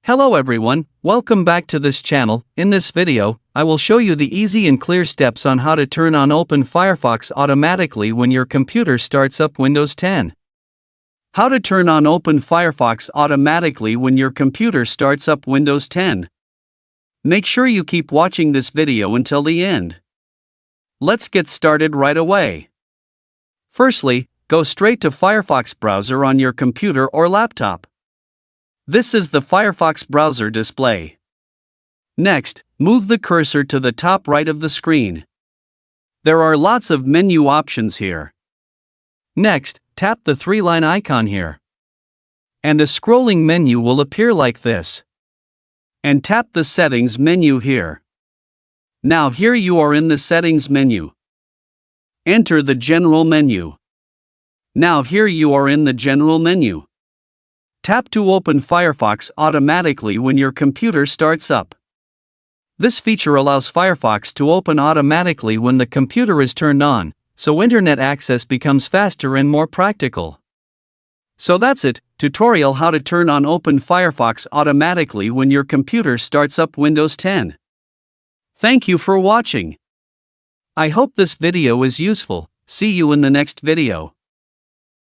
Hello everyone, welcome back to this channel. In this video, I will show you the easy and clear steps on how to turn on Open Firefox automatically when your computer starts up Windows 10. How to turn on Open Firefox automatically when your computer starts up Windows 10. Make sure you keep watching this video until the end. Let's get started right away. Firstly, go straight to Firefox browser on your computer or laptop. This is the Firefox browser display. Next, move the cursor to the top right of the screen. There are lots of menu options here. Next, tap the three-line icon here. And a scrolling menu will appear like this. And tap the Settings menu here. Now here you are in the Settings menu. Enter the General menu. Now here you are in the General menu. Tap to open Firefox automatically when your computer starts up. This feature allows Firefox to open automatically when the computer is turned on, so internet access becomes faster and more practical. So that's it, tutorial how to turn on Open Firefox automatically when your computer starts up Windows 10. Thank you for watching. I hope this video is useful. See you in the next video.